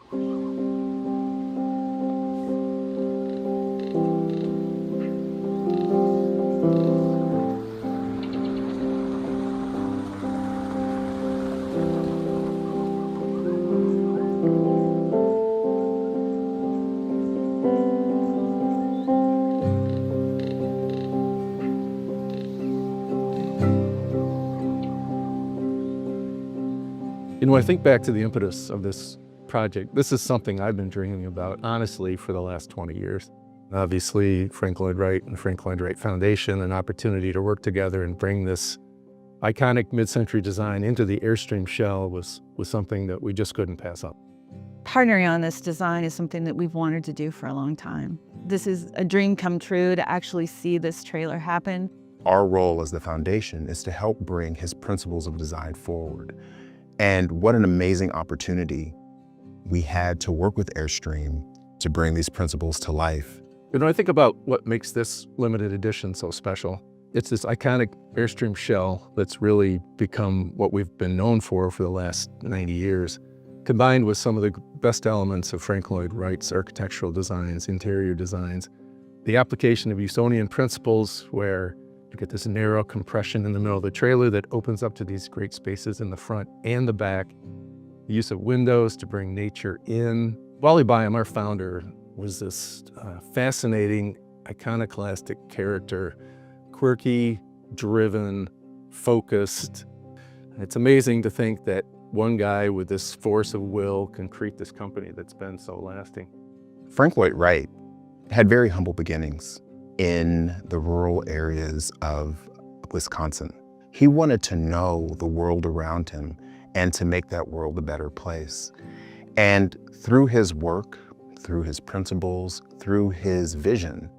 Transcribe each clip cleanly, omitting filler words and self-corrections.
When I think back to the impetus of this project, this is something I've been dreaming about, honestly, for the last 20 years. Obviously, Frank Lloyd Wright and the Frank Lloyd Wright Foundation, an opportunity to work together and bring this iconic mid-century design into the Airstream shell was something that we just couldn't pass up. Partnering on this design is something that we've wanted to do for a long time. This is a dream come true to actually see this trailer happen. Our role as the foundation is to help bring his principles of design forward. And what an amazing opportunity we had to work with Airstream to bring these principles to life. I think about what makes this limited edition so special. It's this iconic Airstream shell that's really become what we've been known for the last 90 years, combined with some of the best elements of Frank Lloyd Wright's architectural designs, interior designs. The application of Usonian principles, where you get this narrow compression in the middle of the trailer that opens up to these great spaces in the front and the back. The use of windows to bring nature in. Wally Byam, our founder, was this fascinating, iconoclastic character, quirky, driven, focused. It's amazing to think that one guy with this force of will can create this company that's been so lasting. Frank Lloyd Wright had very humble beginnings in the rural areas of Wisconsin. He wanted to know the world around him and to make that world a better place. And through his work, through his principles, through his vision,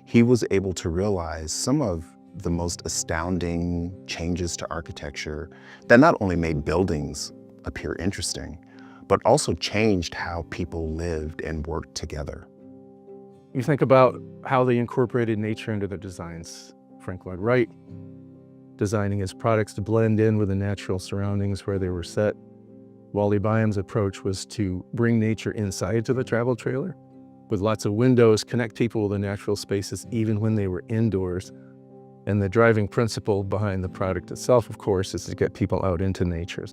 he was able to realize some of the most astounding changes to architecture that not only made buildings appear interesting, but also changed how people lived and worked together. You think about how they incorporated nature into their designs. Frank Lloyd Wright designing his products to blend in with the natural surroundings where they were set. Wally Byam's approach was to bring nature inside to the travel trailer with lots of windows, connect people with the natural spaces even when they were indoors. And the driving principle behind the product itself, of course, is to get people out into nature.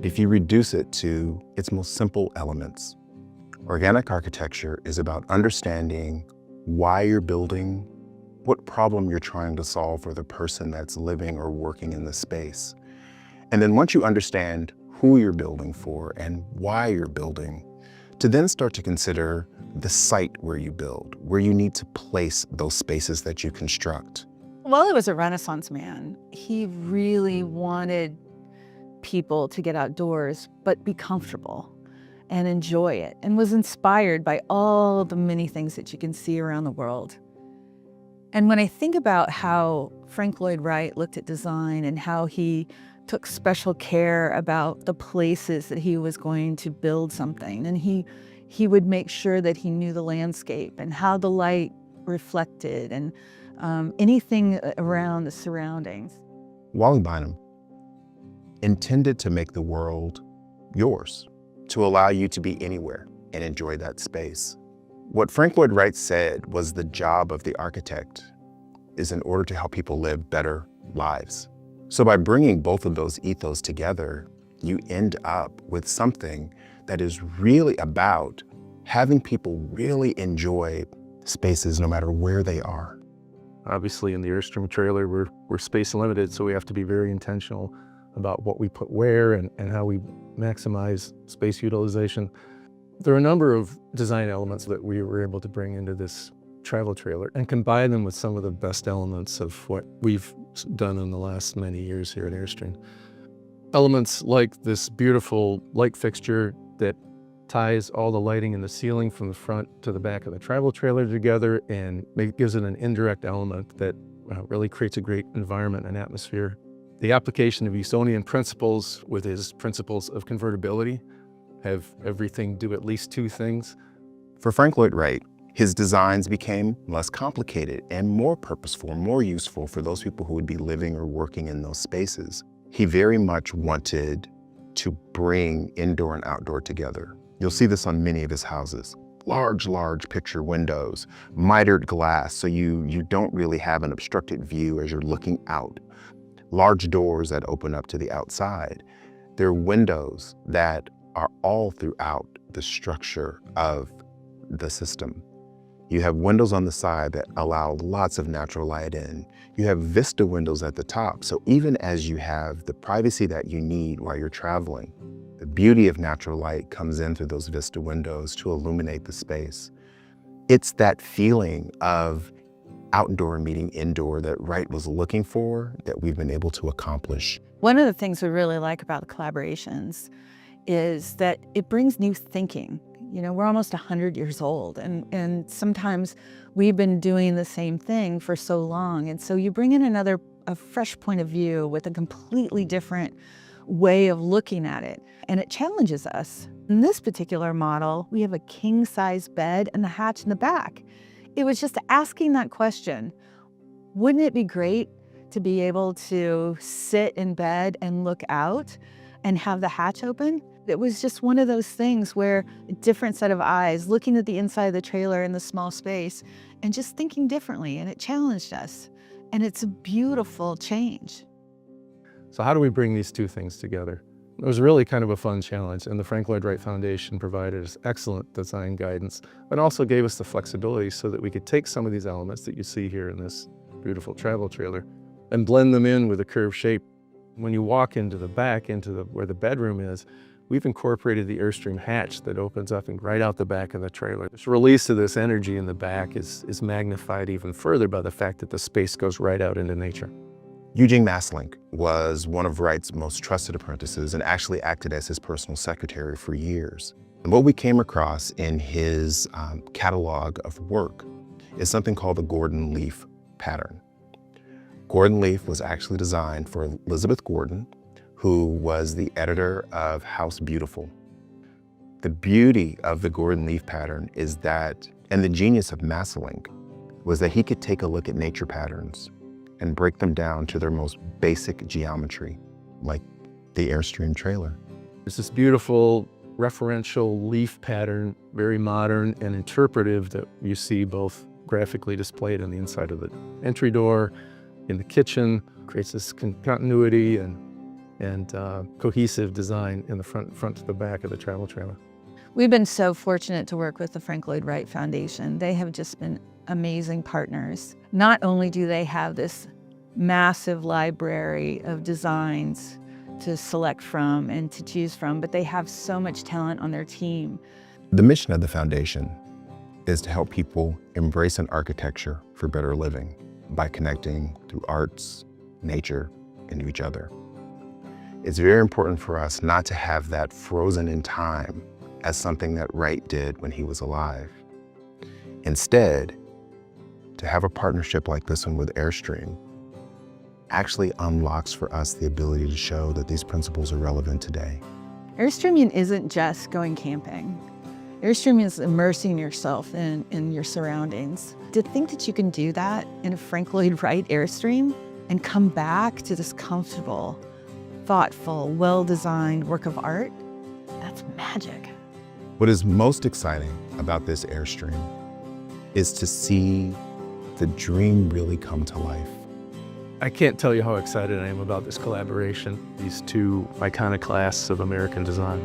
If you reduce it to its most simple elements, organic architecture is about understanding why you're building, what problem you're trying to solve for the person that's living or working in the space. And then once you understand who you're building for and why you're building, to then start to consider the site where you build, where you need to place those spaces that you construct. Wally was a Renaissance man. He really wanted people to get outdoors, but be comfortable and enjoy it, and was inspired by all the many things that you can see around the world. And when I think about how Frank Lloyd Wright looked at design and how he took special care about the places that he was going to build something, and he would make sure that he knew the landscape and how the light reflected and anything around the surroundings. Wally Byam intended to make the world yours, to allow you to be anywhere and enjoy that space. What Frank Lloyd Wright said was the job of the architect is in order to help people live better lives. So by bringing both of those ethos together, you end up with something that is really about having people really enjoy spaces no matter where they are. Obviously, in the Airstream trailer, we're space limited, so we have to be very intentional about what we put where and how we maximize space utilization. There are a number of design elements that we were able to bring into this travel trailer and combine them with some of the best elements of what we've done in the last many years here at Airstream. Elements like this beautiful light fixture that ties all the lighting in the ceiling from the front to the back of the travel trailer together and gives it an indirect element that really creates a great environment and atmosphere. The application of Usonian principles with his principles of convertibility have everything do at least two things. For Frank Lloyd Wright, his designs became less complicated and more purposeful, more useful for those people who would be living or working in those spaces. He very much wanted to bring indoor and outdoor together. You'll see this on many of his houses. Large picture windows, mitered glass, so you don't really have an obstructed view as you're looking out. Large doors that open up to the outside. There are windows that are all throughout the structure of the system. You have windows on the side that allow lots of natural light in. You have vista windows at the top, so even as you have the privacy that you need while you're traveling, the beauty of natural light comes in through those vista windows to illuminate the space. It's that feeling of outdoor meeting indoor that Wright was looking for that we've been able to accomplish. One of the things we really like about the collaborations is that it brings new thinking. You know, we're almost 100 years old, and sometimes we've been doing the same thing for so long. And so you bring in a fresh point of view with a completely different way of looking at it, and it challenges us. In this particular model, we have a king-size bed and the hatch in the back. It was just asking that question, wouldn't it be great to be able to sit in bed and look out and have the hatch open? It was just one of those things where a different set of eyes looking at the inside of the trailer in the small space and just thinking differently, and it challenged us. And it's a beautiful change. So how do we bring these two things together? It was really kind of a fun challenge, and the Frank Lloyd Wright Foundation provided us excellent design guidance, but also gave us the flexibility so that we could take some of these elements that you see here in this beautiful travel trailer and blend them in with a curved shape. When you walk into the back, where the bedroom is, we've incorporated the Airstream hatch that opens up and right out the back of the trailer. This release of this energy in the back is magnified even further by the fact that the space goes right out into nature. Eugene Maslink was one of Wright's most trusted apprentices and actually acted as his personal secretary for years. And what we came across in his catalog of work is something called the Gordon Leaf pattern. Gordon Leaf was actually designed for Elizabeth Gordon, who was the editor of House Beautiful. The beauty of the Gordon Leaf pattern is that, and the genius of Maslink, was that he could take a look at nature patterns and break them down to their most basic geometry, like the Airstream trailer. There's this beautiful referential leaf pattern, very modern and interpretive, that you see both graphically displayed on the inside of the entry door, in the kitchen, creates this continuity and cohesive design in the front to the back of the travel trailer. We've been so fortunate to work with the Frank Lloyd Wright Foundation. They have just been amazing partners. Not only do they have this massive library of designs to select from and to choose from, but they have so much talent on their team. The mission of the foundation is to help people embrace an architecture for better living by connecting through arts, nature, and each other. It's very important for us not to have that frozen in time as something that Wright did when he was alive. Instead, to have a partnership like this one with Airstream actually unlocks for us the ability to show that these principles are relevant today. Airstreaming isn't just going camping. Airstreaming is immersing yourself in your surroundings. To think that you can do that in a Frank Lloyd Wright Airstream and come back to this comfortable, thoughtful, well-designed work of art, that's magic. What is most exciting about this Airstream is to see the dream really come to life. I can't tell you how excited I am about this collaboration, these two iconoclasts of American design.